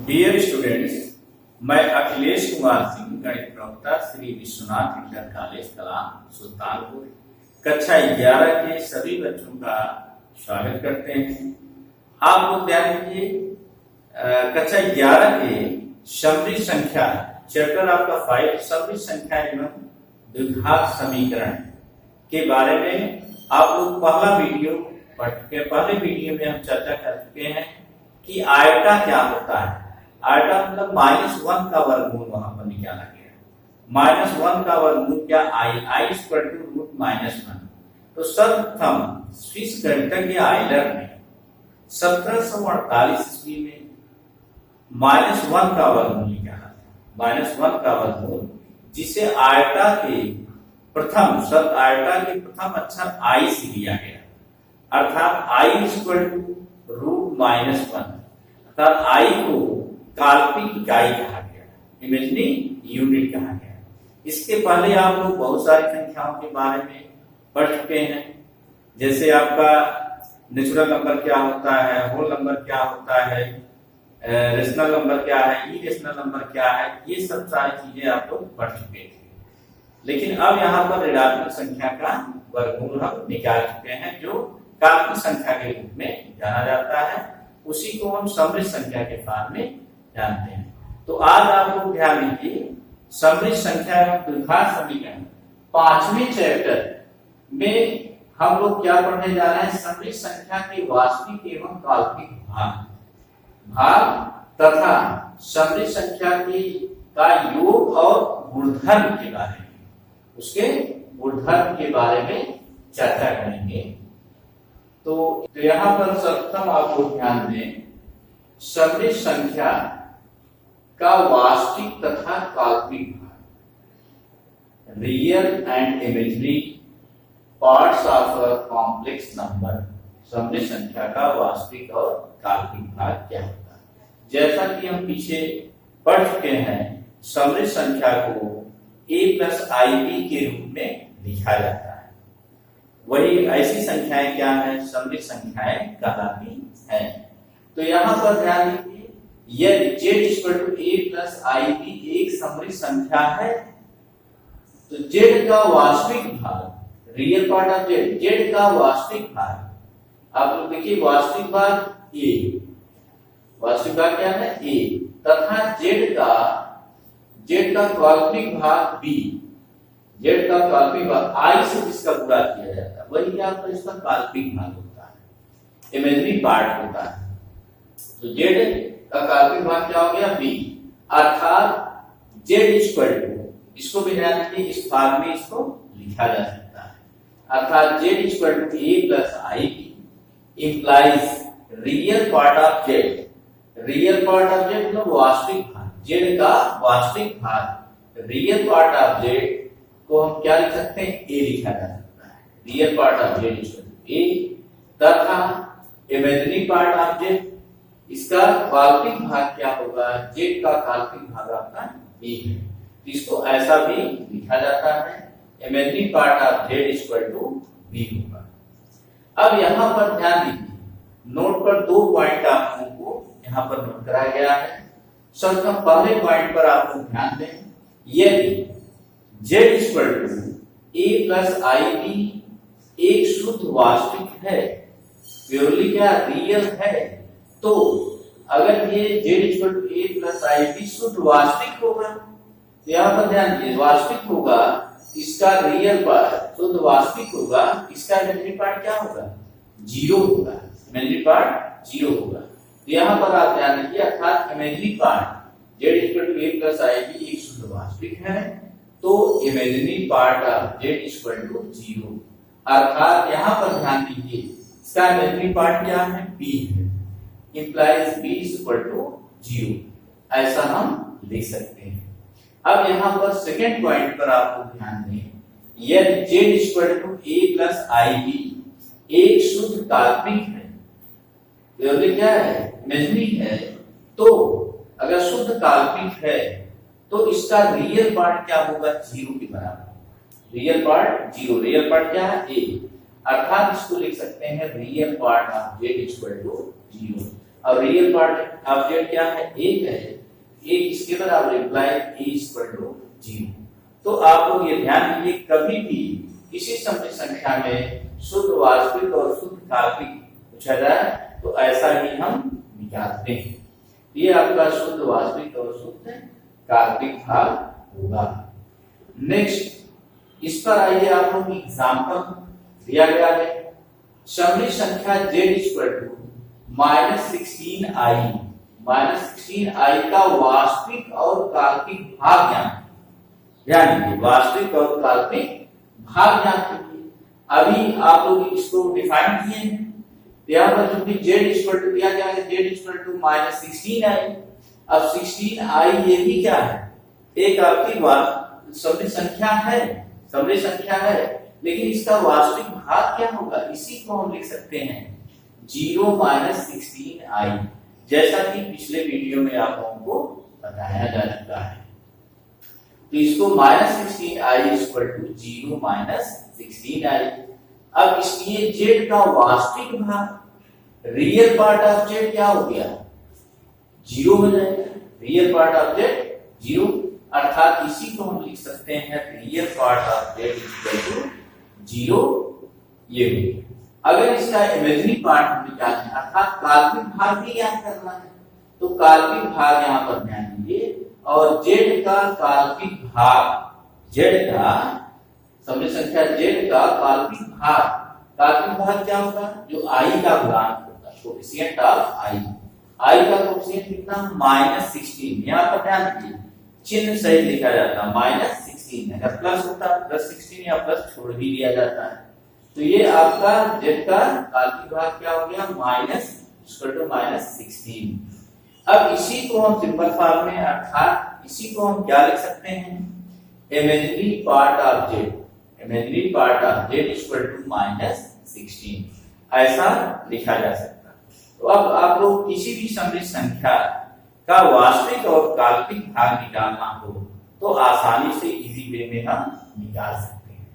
Dear students, मैं अखिलेश कुमार सिंह, गणित प्रवक्ता, श्री विश्वनाथ इंटर कॉलेज कलाम सुल्तानपुर, कक्षा 11 के सभी बच्चों का स्वागत करते हैं। आप लोग ध्यान दीजिए, कक्षा 11 के समरी संख्या चैप्टर आपका 5 समरी संख्या एवं द्विघात समीकरण के बारे में आप लोग पहला वीडियो पढ़ चुके हैं। पहले वीडियो में हम चर्चा कर चुके हैं कि आयटा क्या होता है। आयटा मतलब -1 का वर्गमूल वहां पर निकाला गया। -1 का वर्गमूल क्या, आई स्क्वायर टू रूट -1। तो सर्वप्रथम स्विस गणितज्ञ आयलर ने 1748 ईस्वी में -1 का वर्गमूल निकाला था। -1 का वर्गमूल, जिसे आयटा के प्रथम अक्षर आई से लिया गया, अर्थात आई स्क्वायर टू रूट -1, अर्थात आई को काल्पनिक इकाई कहा गया, इमेजिनरी यूनिट कहा गया। इसके पहले आप लोग बहुत सारी संख्याओं के बारे में पढ़ चुके हैं, जैसे आपका नेचुरल नंबर क्या होता है, होल नंबर क्या होता है, रेशनल नंबर क्या है, इरेशनल नंबर क्या है, ये सब सारी चीजें आप लोग पढ़ चुके थे। लेकिन अब यहाँ पर ऋणात्मक संख्या का वर्गमूल हम निकाल चुके हैं, जो काल्पनिक संख्या के रूप में जाना जाता है। उसी को हम समृद्ध संख्या के फॉर्म में जानते हैं। तो आज आप लोग ध्यान दीजिए, समृद्ध संख्या एवं द्विघात समीकरण 5वें चैप्टर में हम लोग क्या पढ़ने जा रहे हैं, समृद्ध संख्या के वास्तविक एवं काल्पनिक भाग तथा समृद्ध संख्या का योग और गुणधर्म के बारे में, उसके गुणधर्म के बारे में चर्चा करेंगे। तो यहाँ पर सर्वप्रथम आप लोग ध्यान दें, समृद्ध संख्या का वास्तविक तथा काल्पनिक भाग, real and imaginary parts of a complex number. समृद्ध संख्या का वास्तविक और काल्पनिक भाग क्या होता है। जैसा कि हम पीछे पढ़ चुके हैं, समृद्ध संख्या को a + ib के रूप में लिखा जाता है। वही ऐसी संख्याएं क्या है, समृद्ध संख्याएं कहलाती हैं। तो यहाँ पर ध्यान दीजिए, यदि z = a + ib एक समृद्ध संख्या है, तो z का वास्तविक भाग, रियल पार्ट ऑफ z का वास्तविक भाग, आप लोग देखिए वास्तविक भाग a, वास्तविक भाग क्या है a, तथा z का काल्पनिक भाग b, z का काल्पनिक भाग i से जिसका गुणा किया जाता है, वही क्या होता है, इसका काल्पनिक भाग होता है, इमेजिनरी पार्ट होता है। तो z का काल्पनिक भाग क्या हो गया b, अर्थात z इसको भी ध्यान दीजिए, इस भाग में इसको लिखा जा सकता है, अर्थात z a + ib implies real part of z। Real part of z मतलब वास्तविक भाग, z का वास्तविक भाग, रियल पार्ट ऑफ z को हम क्या लिख सकते हैं, a लिखा जा सकता है। Real part of z a तथा इमेजिनरी पार्ट ऑफ z, इसका काल्पनिक भाग क्या होगा, z का काल्पनिक भाग आपका b है। इसको ऐसा भी लिखा जाता है, imaginary part of z b होगा। अब यहाँ पर ध्यान दीजिए, नोट पर 2 पॉइंट आप लोगों को यहाँ पर नोट कराया गया है। सबसे पहले पॉइंट पर आप लोग ध्यान दें, यदि z a + ib एक शुद्ध वास्तविक है, प्योरली क्या रियल है, तो अगर ये z a + ib शुद्ध वास्तविक होगा, तो यहाँ पर ध्यान दीजिए, वास्तविक होगा, इसका रियल पार्ट शुद्ध वास्तविक होगा, इसका इमेजिनरी पार्ट क्या होगा, 0 होगा, इमेजिनरी पार्ट 0 होगा। तो यहाँ पर आप ध्यान दीजिए, अर्थात imaginary part z a + ib एक शुद्ध वास्तविक है, तो इमेजिनरी पार्ट ऑफ z 0, अर्थात यहाँ पर ध्यान दीजिए, इसका इमेजिनरी पार्ट क्या है, b है, इंप्लाइज b = 0, ऐसा हम लिख सकते हैं। अब यहाँ पर सेकेंड पॉइंट पर आपको ध्यान दें, यदि z a + ib एक शुद्ध काल्पनिक है, तो क्या है, इमेजिनरी है, तो अगर शुद्ध काल्पनिक है तो इसका रियल पार्ट क्या होगा, 0 के बराबर। रियल पार्ट 0, रियल पार्ट क्या है a, अर्थात इसको लिख सकते हैं रियल पार्ट ऑफ z 0। और रियल पार्ट ऑफ जेड क्या है, एक है, एक इसके बराबर इम्प्लाई ए इक्वल टू 0। तो आप लोग ये ध्यान दीजिए, कभी भी किसी सममित संख्या में शुद्ध वास्तविक और शुद्ध काल्पनिक पूछा जाए तो ऐसा ही हम निकालते हैं। ये आपका शुद्ध वास्तविक और शुद्ध काल्पनिक भाग होगा। नेक्स्ट, इस पर आइए, आप लोग एग्जांपल दिया गया है। सममित संख्या z equal to -16i, -16i का वास्तविक और काल्पनिक भाग ध्यान दीजिए, वास्तविक और काल्पनिक भाग ज्ञात कीजिए। अभी आप लोग इसको डिफाइन किए हैं, यहाँ पर चूंकि z इक्वल टू दिया गया है, z इक्वल टू -16i। अब 16i ये भी क्या है, एक आपकी सममित संख्या है, सममित संख्या है, लेकिन इसका वास्तविक भाग क्या होगा, इसी को हम लिख सकते हैं 0 - 16i, जैसा कि पिछले वीडियो में आप लोगों को बताया जा चुका है। तो इसको -16i इक्वल टू 0 - 16i। अब इसलिए z का वास्तविक भाग, रियल पार्ट ऑफ z क्या हो गया, 0 हो जाएगा, रियल पार्ट ऑफ z 0, अर्थात इसी को हम लिख सकते हैं real part of z equal to 0। ये अगर इसका इमेजिनरी पार्ट हम निकालना है, अर्थात काल्पनिक भाग भी ज्ञात करना है, तो काल्पनिक भाग यहाँ पर ध्यान दीजिए, और z का काल्पनिक भाग, z का सममित संख्या z का काल्पनिक भाग, काल्पनिक भाग क्या होगा, जो i का गुणांक होगा, कोएफिशिएंट ऑफ i, i का कोएफिशिएंट कितना, -16। यहाँ पर ध्यान दीजिए, चिन्ह सही लिखा जाता है, -16, अगर प्लस होता +16 या प्लस छोड़ भी दिया जाता है। तो ये आपका z का काल्पनिक भाग क्या हो गया, -16। अब इसी को हम सिंपल फॉर्म में, अर्थात इसी को हम क्या लिख सकते हैं, imaginary part of z, imaginary part of z equal to -16, ऐसा लिखा जा सकता है। तो अब आप लोग किसी भी सममित संख्या का वास्तविक और काल्पनिक भाग निकालना हो तो आसानी से इजी वे में हम निकाल सकते हैं।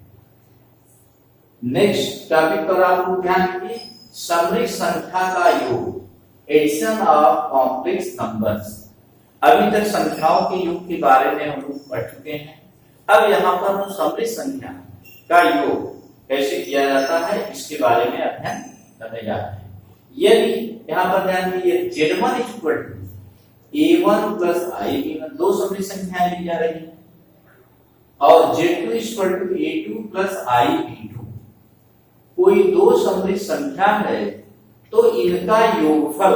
नेक्स्ट टॉपिक पर आप लोग ध्यान दीजिए, सममित संख्या का योग, एडिशन ऑफ कॉम्प्लेक्स नंबर्स। अभी तक संख्याओं के योग के बारे में हम लोग पढ़ चुके हैं। अब यहाँ पर हम सममित संख्या का योग कैसे किया जाता है इसके बारे में अध्ययन करने जा रहे हैं। यदि यहाँ पर ध्यान दीजिए, z1 equal to a1 plus ib1, दो सममित संख्याएं ली जा रही हैं, और z2 equal to a2 plus ib2, कोई दो सममित संख्या है तो इनका योगफल,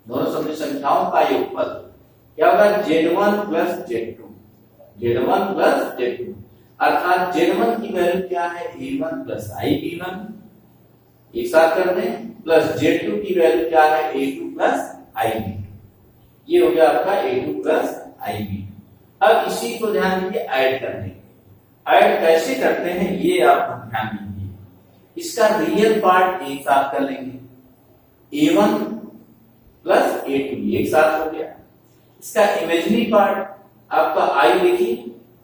दोनों सममित संख्याओं का योगफल क्या होगा, z1 plus z2, z1 plus z2, अर्थात z1 की वैल्यू क्या है, a1 प्लस ib1, एक साथ कर दें, प्लस z2 की वैल्यू क्या है, a2 प्लस ib2, ये हो गया आपका a2 प्लस ib2। अब इसी को ध्यान दीजिए ऐड करने, ऐड कैसे करते हैं ये आप ध्यान दीजिए। इसका रियल पार्ट एक साथ कर लेंगे, a1 प्लस a2 एक साथ हो गया। इसका इमेजिनरी पार्ट आपका i देखिए,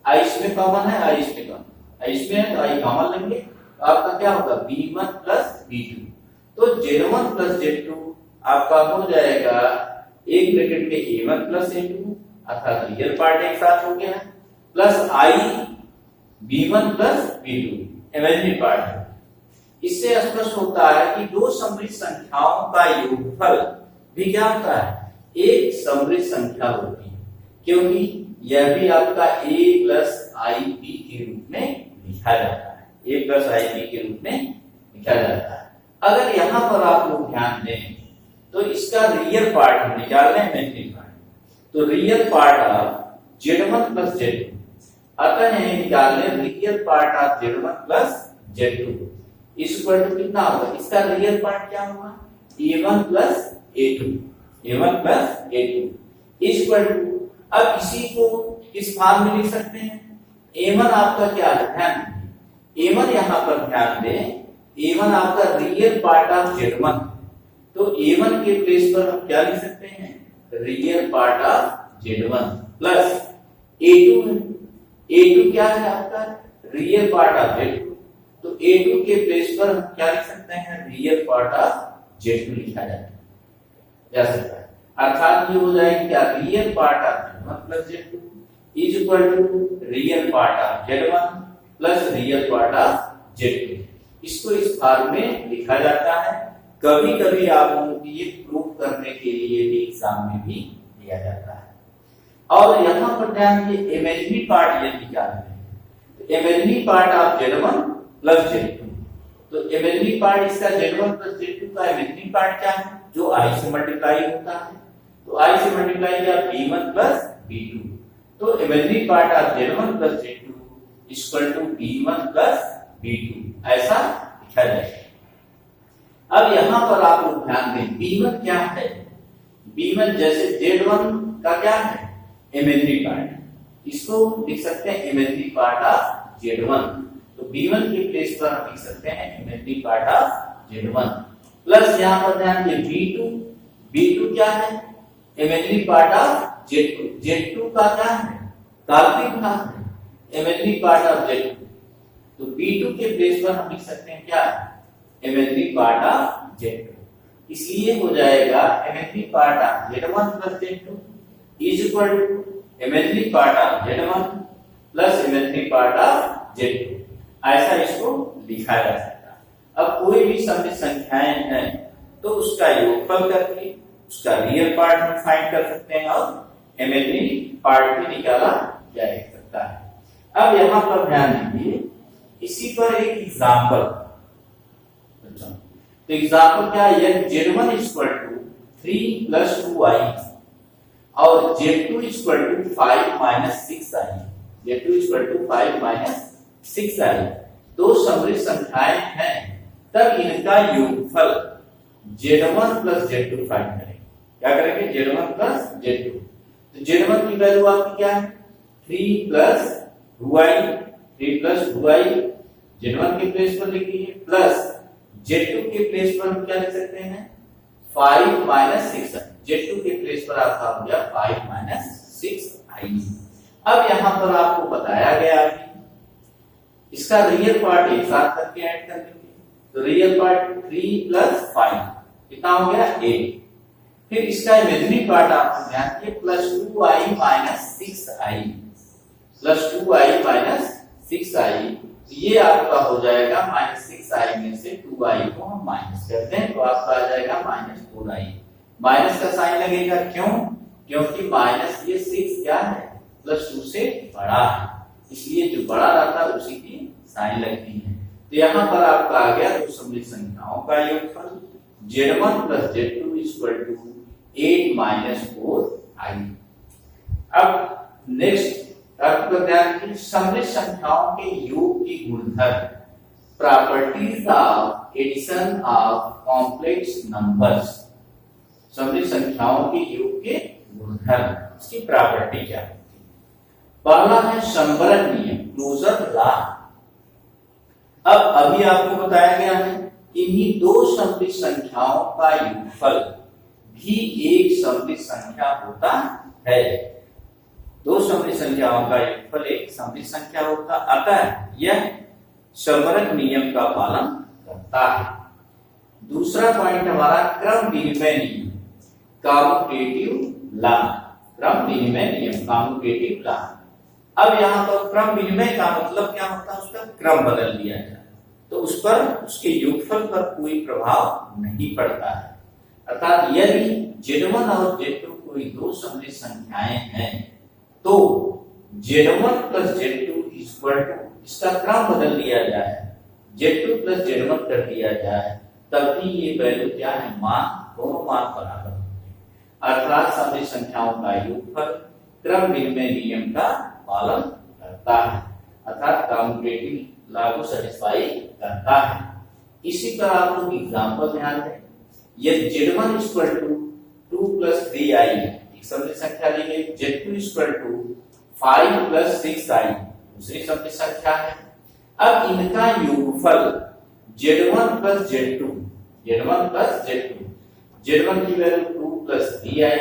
i इसमें कॉमन है, i इसमें कॉमन, i इसमें है तो i कॉमन लेंगे, तो आपका क्या होगा, b1 प्लस b2, तो z1 प्लस z2 आपका हो जाएगा एक ब्रैकेट में a1 प्लस a2, अर्थात रियल पार्ट एक साथ हो गया, plus i b1 plus b2 imaginary part है। इससे स्पष्ट होता है कि दो सममित संख्याओं का योगफल भी क्या होता है, एक सममित संख्या होती है, क्योंकि यह भी आपका a प्लस ib के रूप में लिखा जाता है, a प्लस ib के रूप में लिखा जाता है। अगर यहाँ पर आप लोग ध्यान दें तो इसका रियल पार्ट हम निकाल रहे हैं, इमेजिनरी पार्ट, तो real part of z1 plus z2, अतः यह निकाल लें real part of z1 plus z2 equal to कितना होगा, इसका रियल पार्ट क्या होगा, a1 plus a2, a1 plus a2 equal to, अब इसी को किस फॉर्म में लिख सकते हैं, a1 आपका क्या है, ध्यान दीजिए, a1 यहाँ पर ध्यान दें, a1 आपका रियल पार्ट ऑफ z1, तो a1 के प्लेस पर हम क्या लिख सकते हैं, real part of z1 plus a2 है, a2 क्या है आपका, रियल पार्ट ऑफ z2, तो a2 के प्लेस पर हम क्या लिख सकते हैं, रियल पार्ट ऑफ z2 लिखा जाता है। जा सकता है। अर्थात ये हो जाएगा क्या, real part of Z1 plus Z2 is equal to real part of Z1 plus real part of Z2। इसको इस फॉर्म में लिखा जाता है। कभी कभी आप लोगों को ये प्रूव करने के लिए भी एग्जाम में भी दिया जाता है। और यहाँ पर ध्यान दिए इमेजिनरी पार्ट ये निकालना है, तो imaginary part of Z1 plus Z2, तो इमेजिनरी पार्ट इसका Z1 प्लस Z2 का इमेजिनरी पार्ट क्या है, जो I से मल्टीप्लाई होता है, तो I से मल्टीप्लाई किया B1 प्लस B2, तो imaginary part of Z1 plus Z2 equal to B1 plus B2 ऐसा लिखा जाएगा। अब यहां पर आप लोग ध्यान दें B1 क्या है, B1 जैसे Z1 का क्या है इमेजिनरी पार्ट, इसको लिख सकते हैं इमेजिनरी पार्ट ऑफ Z1, तो B1 के प्लेस पर हम लिख सकते हैं imaginary part of Z1 plus यहां पर ध्यान दें B2 क्या है imaginary part of Z2, Z2 का क्या है काल्पनिक भाग है इमेजिनरी पार्ट ऑफ Z2, तो B2 के प्लेस पर हम लिख सकते हैं क्या इमेजिनरी पार्ट ऑफ Z2, इसलिए हो जाएगा imaginary part of Z1 plus Z2 is equal to imaginary part of Z1 plus imaginary part of Z2, ऐसा इसको लिखा जा सकता है। अब कोई भी सममित संख्याएं हैं तो उसका योगफल करके उसका रियल पार्ट हम फाइंड कर सकते हैं और इमेजिनरी पार्ट भी निकाला जा सकता है। अब यहाँ पर ध्यान दीजिए, इसी पर एक एग्जांपल, तो एग्जांपल क्या है, Z1 equal to 3 plus 2i और Z2 equal to 5 minus 6i, Z2 equal to 5 minus 6i, दो सममित संख्याएं हैं, तब इनका योगफल Z1 प्लस Z2 फाइंड करेंगे। क्या करेंगे, Z1 प्लस Z2, तो Z1 की वैल्यू आपकी क्या है 3 प्लस 2i, Z1 के प्लेस पर लिख लीजिए, प्लस Z2 के प्लेस पर हम क्या लिख सकते हैं 5 माइनस 6i, Z2 के प्लेस पर आपका हो गया 5 माइनस 6i। अब यहां पर आपको बताया गया है इसका रियल पार्ट एक साथ करके ऐड कर देंगे, तो रियल पार्ट 3 प्लस 5 कितना हो गया 8, फिर इसका इमेजिनरी पार्ट आपको ध्यान दिए plus 2i minus 6i, plus 2i minus 6i, ये आपका हो जाएगा माइनस 6i में से 2i को हम माइनस करते हैं तो आपका आ जाएगा माइनस 4i, माइनस का साइन लगेगा क्यों, क्योंकि माइनस ये 6 क्या है प्लस 2 से बड़ा है, इसलिए जो बड़ा रहता है उसी की साइन लगती है। तो यहाँ पर आपका आ गया दो सममित संख्याओं का योगफल Z1 plus Z2 equal to 8 minus 4i। अब नेक्स्ट आपको ध्यान दीजिए, सममित संख्याओं के योग की गुणधर्म, properties of addition of complex numbers, सममित संख्याओं के योग के गुणधर्म, इसकी प्रॉपर्टी क्या है। पहला है संबरक नियम, क्लोजर लॉ। अब अभी आपको बताया गया है इन्हीं दो सममित संख्याओं का योगफल भी एक सममित संख्या होता है, दो सममित संख्याओं का योगफल एक सममित संख्या होता, अतः यह संबरक नियम का पालन करता है। दूसरा पॉइंट हमारा क्रम विनिमय नियम, कम्यूटेटिव लॉ, क्रम विनिमय नियम कम्यूटेटिव लॉ। अब यहाँ पर क्रम विनिमय का मतलब क्या होता है, उसका क्रम बदल दिया जाए तो उस पर उसके योगफल पर कोई प्रभाव नहीं पड़ता है, अर्थात यदि Z1 और Z2 कोई दो सममित संख्याएं हैं तो Z1 plus Z2 equal to, इसका क्रम बदल दिया जाए Z2 प्लस Z1 कर दिया जाए, तब भी ये वैल्यू क्या है, मान दोनों मान बराबर होते हैं, अर्थात सममित संख्याओं का योगफल क्रम विनिमय नियम का पालन करता है, अर्थात कम्यूटेटिव लॉ को सेटिस्फाई करता है। इसी पर आप लोग एग्जांपल ध्यान दें, यदि Z1 equal to 2 plus 3i, एक सममित संख्या ली गई, Z2 equal to 5 plus 6i, दूसरी सममित संख्या है। अब इनका योगफल Z1 plus Z2, Z1 plus Z2, Z1 की value 2 plus 3i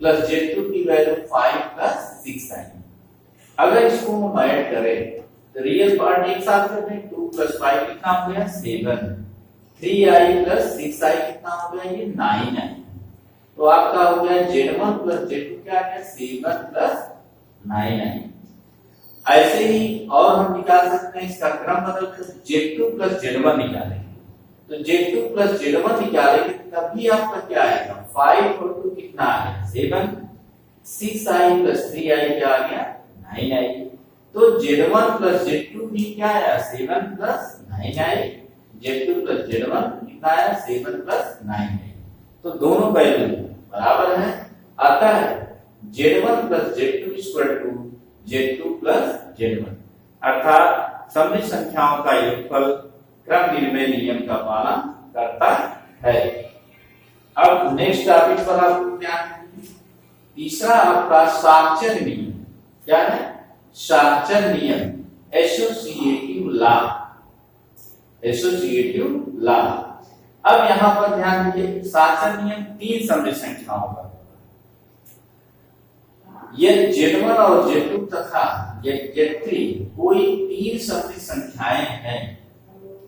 plus Z2 की वैल्यू 5 प्लस 6i। अगर इसको हम ऐड करें तो रियल पार्ट एक साथ करते हैं, 2 प्लस 5 कितना हो गया 7, 3i प्लस 6i कितना हो गया ये 9i। तो आपका हो गया Z1 प्लस Z2 क्या आ गया 7 प्लस 9 9। ऐसे ही और हम निकाल सकते हैं, इसका क्रम बदलकर Z2 प्लस Z1 निकालेंगे। तो Z2 प्लस Z1 निकालेंगे तभी आपका क्या आएगा 5 और 2 कितना आ गया 7, 6i प्लस 3i क्या आ गया 9i। तो Z1 प्लस Z2 भी क्या आया 7 plus 9i। Z2 plus Z1 कितना आया 7 प्लस 9i। तो दोनों वैल्यू बराबर है, अतः Z1 plus Z2 equal to Z2 plus Z1, अर्थात सममित संख्याओं का योगफल क्रम निर्णय नियम का पालन करता है। अब नेक्स्ट टॉपिक पर आपको ध्यान दें। तीसरा आपका साक्षर नियम क्या है, साक्षर नियम एसोसिएटिव लॉ, एसोसिएटिव लॉ। अब यहां पर ध्यान दीजिए, साक्षर नियम 3 सममित संख्याओं का, यदि Z1 और Z2 तथा Z3 कोई 3 सममित संख्याएं हैं,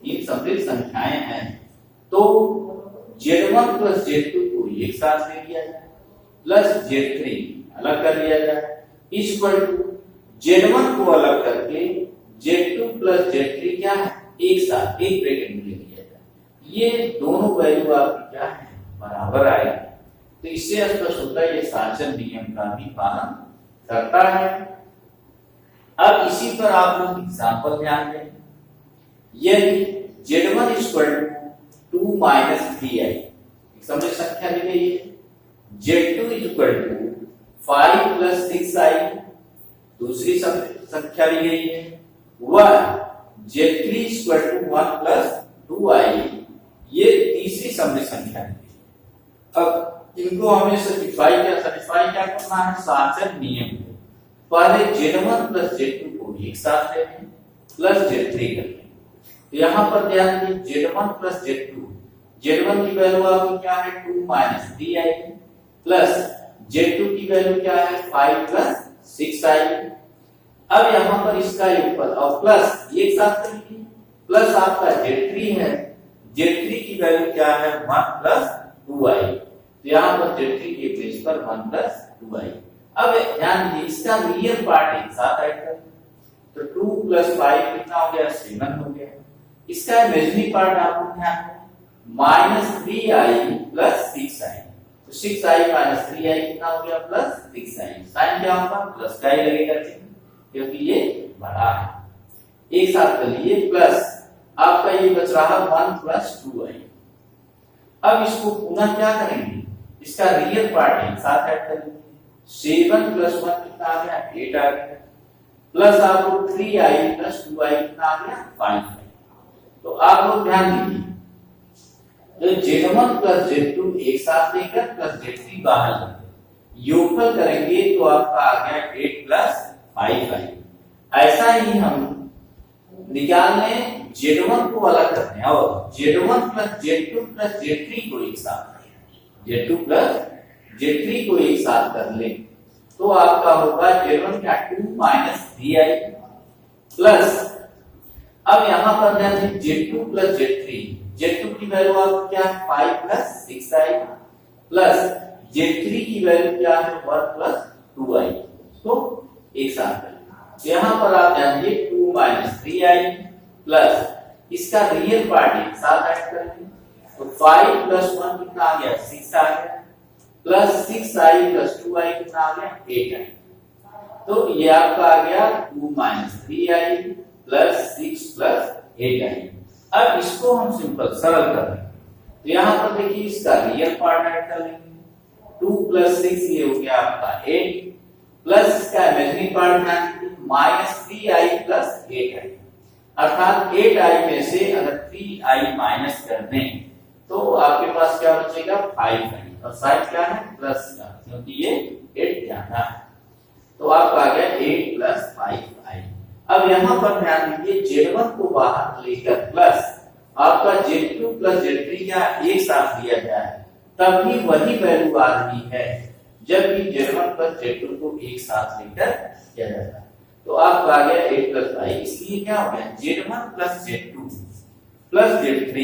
3 सममित संख्याएं हैं, तो Z1 प्लस Z2 को एक साथ ले लिया जाए प्लस Z3 अलग कर लिया जाए इक्वल टू Z1 को अलग करके Z2 प्लस Z3 क्या है एक साथ एक ब्रैकेट में ले लिया जाए। ये दोनों वैल्यू आपकी क्या है बराबर आएगी। तो इससे स्पष्ट होता है ये साक्षर नियम का भी पालन करता है। अब इसी पर आप लोग एग्जांपल ध्यान दें। यदि Z1 equal to 2 minus 3i, एक सममित संख्या ली गई है। Z2 equal to 5 plus 6i, दूसरी सममित संख्या ली गई है। वह Z3 equal to 1 plus 2i, ये तीसरी सममित संख्या ली गई है। अब इनको हमें सेटिस्फाई क्या करना है साक्षर नियम को। पहले Z1 प्लस Z2 को एक साथ लेते हैं प्लस Z3 करते हैं। तो यहां पर ध्यान दीजिए Z1 प्लस Z2, Z1 की वैल्यू आपको क्या है 2 माइनस 3i प्लस Z2 की वैल्यू क्या है 5 प्लस 6i। अब यहां पर इसका योगफल और प्लस एक साथ करेंगे, प्लस आपका Z3 है, Z3 की वैल्यू क्या है 1 प्लस 2i। यहाँ पर Z3 के प्लेस पर 1 प्लस 2i। अब ध्यान दीजिए इसका रियल पार्ट एक साथ ऐड कर, तो 2 प्लस 5 कितना हो गया 7 हो गया। इसका इमेजिनरी पार्ट आपको ध्यान दें माइनस 3i प्लस 6i, तो 6i माइनस 3i कितना हो गया प्लस 6i। साइन क्या होगा प्लस का ही लगेगा क्योंकि ये बड़ा है। एक साथ कर लिए प्लस आपका ये बच रहा 1 प्लस 2i। अब इसको पुनः क्या करेंगे, इसका रियल पार्ट एक साथ ऐड करेंगे। 7 प्लस 1 कितना आ गया 8 आ गया, प्लस आपको 3i प्लस 2i कितना आ गया 5। तो आप लोग ध्यान दीजिए, तो Z1 प्लस Z2 एक साथ लेकर प्लस Z3 बाहर लेकर योगफल करेंगे तो आपका आ गया 8 प्लस 5i। ऐसा ही हम निकालने Z1 को अलग करते हैं और Z1 plus Z2 plus Z3 को एक साथ, Z2 प्लस Z3 को एक साथ कर ले तो आपका होगा Z1 क्या 2 माइनस 3i प्लस, अब यहां पर ध्यान दीजिए Z2 प्लस Z3, Z2 की वैल्यू आपको क्या है 5 प्लस 6i प्लस Z3 की वैल्यू क्या है 1 प्लस 2i, तो एक साथ करें। तो यहां पर आप ध्यान दीजिए 2 माइनस 3i प्लस इसका रियल पार्ट एक साथ ऐड करेंगे, तो 5 प्लस 1 कितना आ गया 6 आ गया प्लस 6i प्लस 2i कितना आ गया 8i। तो ये आपका आ गया 2 minus 3i plus 6 plus 8i। अब इसको हम सिंपल सरल कर लेंगे, तो यहां पर देखिए इसका रियल पार्ट ऐड कर लेंगे। 2 प्लस 6 ये हो गया आपका 8 प्लस इसका imaginary part minus 3i plus 8i, अर्थात 8i में से अगर 3i माइनस कर दें तो आपके पास क्या बचेगा 5i और साइड क्या है प्लस का, क्योंकि ये 8 ज्यादा है। तो आपका आ गया 8 प्लस 5i। अब यहां पर ध्यान दीजिए Z1 को बाहर लेकर प्लस आपका Z2 प्लस Z3 क्या एक साथ दिया जाए तभी वही वैल्यू आ रही है जबकि Z1 प्लस Z2 को एक साथ लेकर किया जाता है। तो आपका आ गया 8 प्लस 5, इसलिए क्या हो गया Z1 plus Z2 plus Z3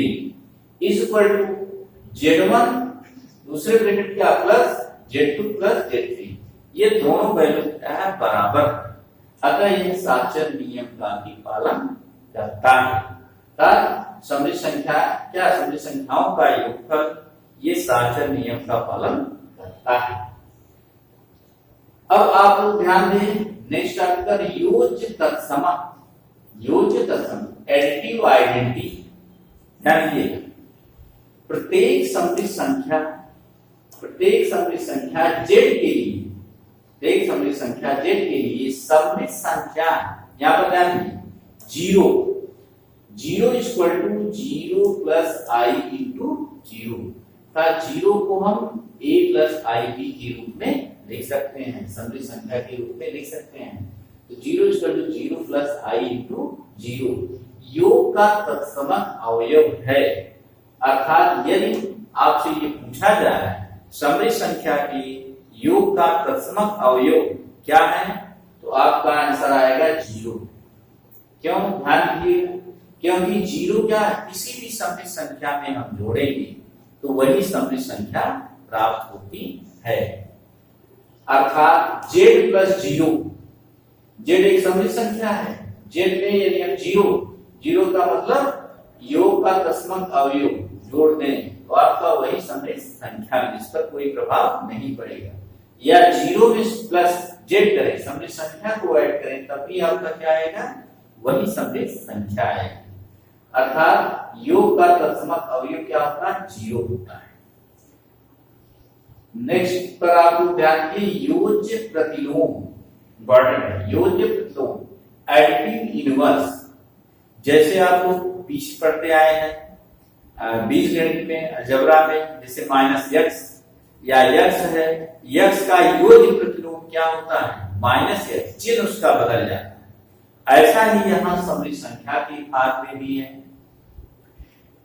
is equal to Z1 दूसरे ब्रैकेट क्या प्लस Z2 प्लस Z3, ये दोनों वैल्यू क्या है बराबर, अतः यह साचर नियम का भी पालन करता है। समृद्ध संख्या क्या, समृद्ध संख्याओं का योगफल ये साचर नियम का पालन करता है। अब आप लोग ध्यान दें, नेक्स्ट आपका योज्य तत्सम, योज्य तत्सम एडिटिव आइडेंटिटी, ध्यान दीजिए प्रत्येक समृद्ध संख्या Z के लिए, प्रत्येक समृद्ध संख्या Z के लिए समृद्ध संख्या यहां पर ध्यान दीजिए zero equal to zero plus i into zero, का जीरो को हम a प्लस आई बी के रूप में लिख सकते हैं, समृद्ध संख्या के रूप में लिख सकते हैं। तो zero equal to zero plus i into zero योग का तत्समक अवयव है। अर्थात यदि आपसे ये पूछा जा रहा है समृद्ध संख्या के योग का तत्समक अवयव क्या है, तो आपका आंसर आएगा जीरो। क्यों, ध्यान दीजिए, क्योंकि जीरो क्या है, किसी भी समृद्ध संख्या में हम जोड़ेंगे तो वही समृद्ध संख्या प्राप्त होती है। अर्थात z प्लस जीरो, z एक समृद्ध संख्या है, z में यदि हम जीरो का मतलब योग का तत्समक अवयव जोड़ दें तो आपका वही समृद्ध संख्या, जिस पर कोई प्रभाव नहीं पड़ेगा। या जीरो में प्लस z करें, समृद्ध संख्या को ऐड करें, तब भी आपका क्या आएगा, वही समृद्ध संख्या आएगी। अर्थात योग का तत्समक अवयव क्या होता है, जीरो होता है। नेक्स्ट पर आप लोग ध्यान दिए योज्य प्रतिलोम, इंपॉर्टेंट है योज्य प्रतिलोम एडिटिव इनवर्स। जैसे आप लोग बीच पढ़ते आए हैं बीजगणित में, अलजेब्रा में, जैसे माइनस एक्स या यक्स है, यक्स का योज्य प्रतिलोम क्या होता है, माइनस एक्स, चिन्ह उसका बदल जाता है। ऐसा ही यहां समृद्ध संख्या के भाग में भी है।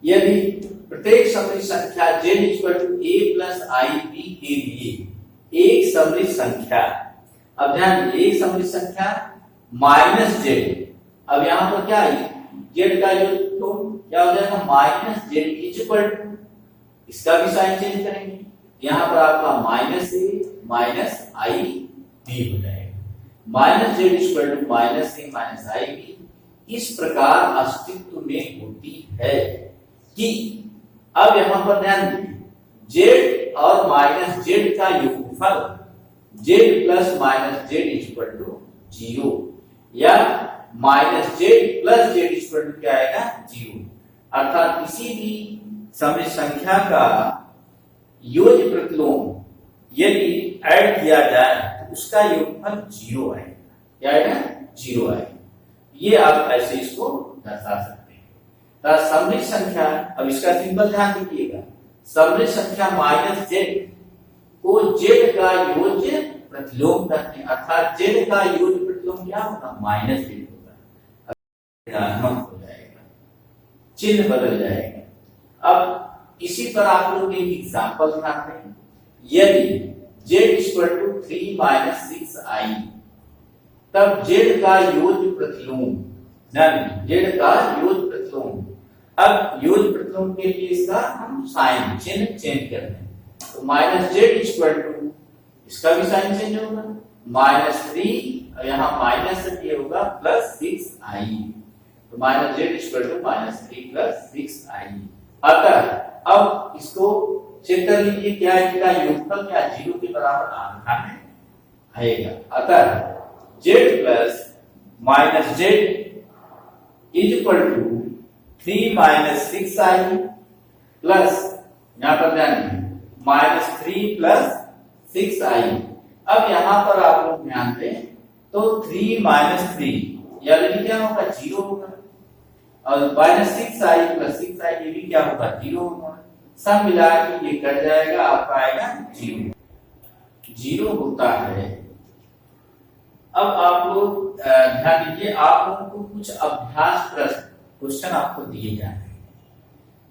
यदि प्रत्येक समृद्ध संख्या z equal to a plus i b के लिए एक समृद्ध संख्या, अब ध्यान दीजिए एक समृद्ध संख्या माइनस z, अब यहां पर क्या है z का जो तो क्या हो जाएगा माइनस z इक्वल टू, इसका भी साइन चेंज करेंगे, यहां पर आपका minus a minus i b हो जाएगा, minus z equal to minus a minus i b. इस प्रकार अस्तित्व में होती है कि अब यहां पर ध्यान दीजिए z और माइनस z का योगफल z plus minus z equal to zero, या minus z plus z equal to क्या आएगा, जीरो। अर्थात किसी भी समृद्ध संख्या का योज्य प्रतिलोम यदि ऐड किया जाए तो उसका योगफल जीरो आएगा, क्या आएगा, जीरो आएगा। ये आप ऐसे इसको दर्शा सकते हैं। समृद्ध संख्या, अब इसका सिंबल ध्यान दीजिएगा, समृद्ध संख्या माइनस z को z का योज्य प्रतिलोम करते हैं, अर्थात z का योज्य प्रतिलोम क्या होगा, माइनस z होगा, ऋणात्मक हो जाएगा, चिन्ह बदल जाएगा। अब इसी पर आप लोग एक एग्जांपल उठाते हैं, यदि z equal to 3 minus 6i, तब z का योज्य प्रतिलोम, z का योज्य प्रतिलोम, अब योज्य प्रतिलोम के लिए इसका हम साइन चिन्ह चेंज करते हैं, तो माइनस z इक्वल टू, इसका भी साइन चेंज होगा, माइनस 3 और यहाँ माइनस ये होगा प्लस 6i, तो minus z equal to minus 3 plus 6i। अतः अब इसको चेक कर लीजिए, क्या इसका योगफल क्या जीरो के बराबर आधा में आएगा। अतः z plus minus z is equal to 3 minus 6i plus यहां पर ध्यान माइनस 3 प्लस 6i। अब यहां पर आप लोग ध्यान दें तो 3 माइनस 3 यानी क्या होगा, जीरो होगा, और माइनस 6i प्लस 6i ये भी क्या होगा, जीरो होगा। सब मिला के ये कट जाएगा, आपका आएगा जीरो, जीरो होता है। अब आप लोग ध्यान दीजिए, आप लोगों को कुछ अभ्यास प्रश्न क्वेश्चन आपको दिए जाए,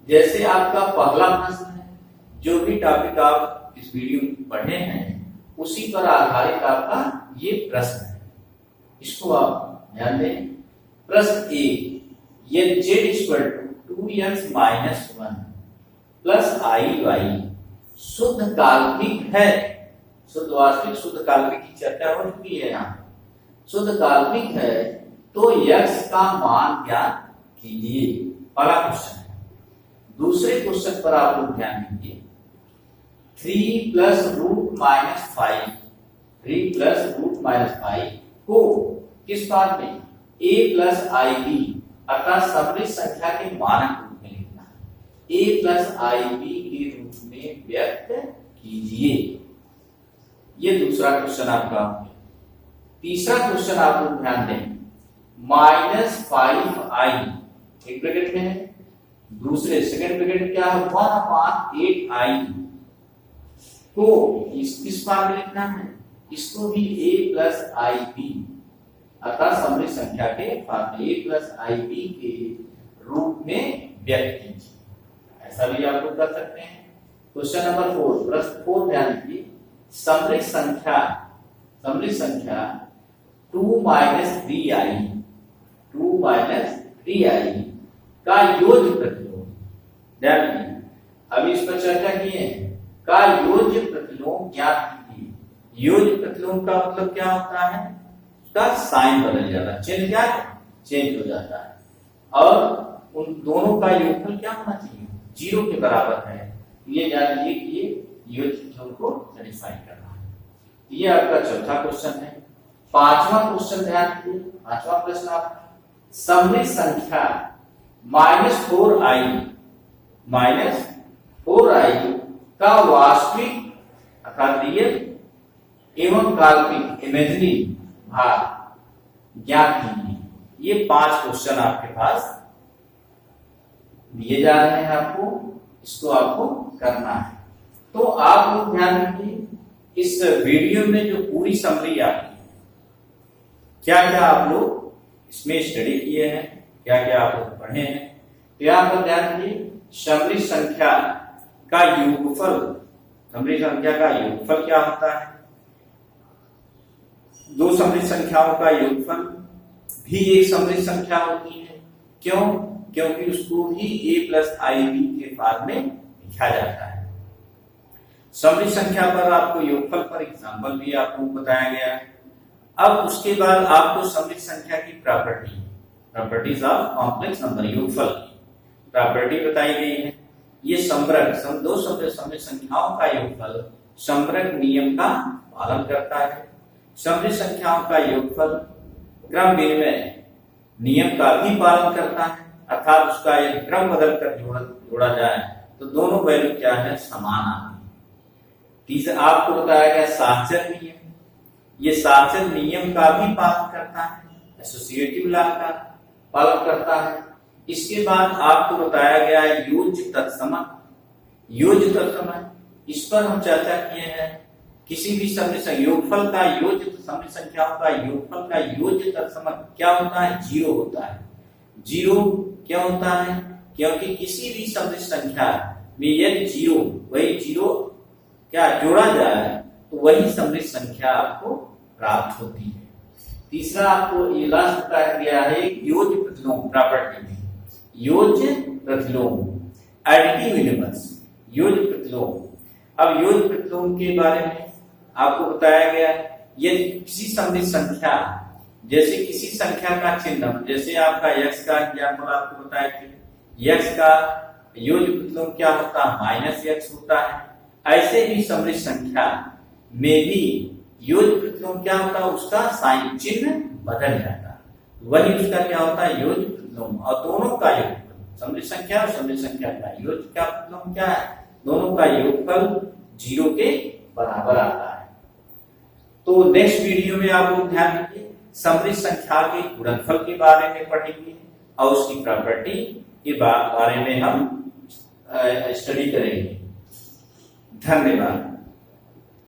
जैसे आपका पहला प्रश्न है, जो भी टॉपिक आप इस वीडियो में पढ़े हैं उसी पर आधारित आपका ये प्रश्न है, इसको आप ध्यान दें। प्रश्न ए, यदि z equal to 2x minus 1 plus i y शुद्ध काल्पनिक है, शुद्ध वास्तविक शुद्ध काल्पनिक की चर्चा हो चुकी है यहाँ। शुद्ध काल्पनिक है तो x का मान ज्ञात कीजिए, पहला क्वेश्चन है। दूसरे क्वेश्चन पर आप लोग ध्यान दीजिए। 3 plus root minus 5, 3 plus root minus 5 को किस फॉर्म में, a प्लस आई बी अर्थात समृद्ध संख्या के मानक रूप में लिखना है। a प्लस आई बी के रूप में व्यक्त कीजिए। ये दूसरा क्वेश्चन आपका। तीसरा क्वेश्चन आप लोग ध्यान दें। -5i एक ब्रैकेट में है, दूसरे सेकंड ब्रैकेट में क्या है 1/8i को किस फॉर्म में लिखना है, इसको भी a प्लस आई बी अर्थात समृद्ध संख्या के फॉर्म में a प्लस आई बी के रूप में व्यक्त कीजिए। ऐसा भी आप लोग कर सकते हैं। क्वेश्चन नंबर 4, प्रश्न 4 ध्यान दीजिए। समृद्ध संख्या 2 माइनस 3i का योज्य प्रतिलोम, ध्यान दीजिए अभी इस पर चर्चा किए हैं, का योज्य प्रतिलोम ज्ञात कीजिए। योज्य प्रतिलोम का मतलब क्या होता है, उसका साइन बदल जाता है, चिन्ह क्या है, चेंज हो जाता है और उन दोनों का योगफल क्या होना चाहिए, 0 के बराबर है। ये जान लीजिए कि ये योज्य प्रतिलोम को सेटिस्फाई करना है। ये आपका चौथा क्वेश्चन है। पांचवा क्वेश्चन ध्यान दीजिए। पांचवा प्रश्न आपका समृद्ध संख्या -4i का वास्तविक अर्थात रियल एवं काल्पनिक इमेजिनरी भाग ज्ञात कीजिए। ये 5 क्वेश्चन आपके पास दिए जा रहे हैं, आपको इसको आपको करना है। तो आप लोग ध्यान दीजिए इस वीडियो में जो पूरी समरी आपकी क्या क्या आप लोग इसमें स्टडी किए हैं, क्या क्या आप लोग पढ़े हैं, तो यहां पर ध्यान दीजिए। समृद्ध संख्या का योगफल, समृद्ध संख्या का योगफल क्या होता है, दो समृद्ध संख्याओं का योगफल भी एक समृद्ध संख्या होती है। क्यों, क्योंकि उसको भी a प्लस आई बी के फॉर्म में लिखा जाता है। समृद्ध संख्या पर आपको योगफल पर एग्जाम्पल भी आपको बताया गया है। अब उसके बाद आपको समृद्ध संख्या की प्रॉपर्टीज ऑफ कॉम्प्लेक्स नंबर योगफल की प्रॉपर्टी बताई गई है। ये दो समृद्ध संख्याओं का योगफल समग्र नियम का पालन करता है। समृद्ध संख्याओं का योगफल क्रम विनिमय नियम का भी पालन करता है, अर्थात उसका एक क्रम बदल कर जोड़ा जाए तो दोनों वैल्यू क्या है, समान आती है। तीसरा आपको बताया गया साहचर्य नियम, ये साहचर्य नियम का भी पालन करता है, एसोसिएटिव लॉ का पालन करता है। इसके बाद आपको बताया गया योज्य तत्समक। इस पर हम चर्चा किए हैं। किसी भी समृद्ध योगफल का योज्य समृद्ध संख्याओं का योगफल का योज्य तत्समक क्या होता है, 0 होता है। 0 क्या होता है, क्योंकि किसी भी समृद्ध संख्या में यदि 0 वही 0 क्या जोड़ा जाए तो वही समृद्ध संख्या आपको प्राप्त होती है। तीसरा आपको ये लास्ट बताया गया है योज्य प्रतिलोम प्रॉपर्टी में, योज्य प्रतिलोम एडिटिव यूनिवर्स, योज्य प्रतिलोम। अब योज्य प्रतिलोम के बारे में आपको बताया गया यदि किसी समृद्ध संख्या, जैसे किसी संख्या का चिन्ह, जैसे आपका x का एग्जाम्पल आपको बताया कि x का योज्य प्रतिलोम क्या होता है, -x होता है। ऐसे भी समृद्ध संख्या में भी योज्य प्रतिलोम क्या होता है, उसका साइन चिन्ह बदल जाता है, वही उसका क्या होता है, योज्य प्रतिलोम। और दोनों का योगफल समृद्ध संख्या और समृद्ध संख्या का योज्य का प्रतिलोम क्या है, दोनों का योगफल 0 के बराबर आता है। तो नेक्स्ट वीडियो में आप लोग ध्यान दीजिए समृद्ध संख्या के गुणनफल के बारे में पढ़ेंगे और उसकी प्रॉपर्टी के बारे में हम स्टडी करेंगे। धन्यवाद।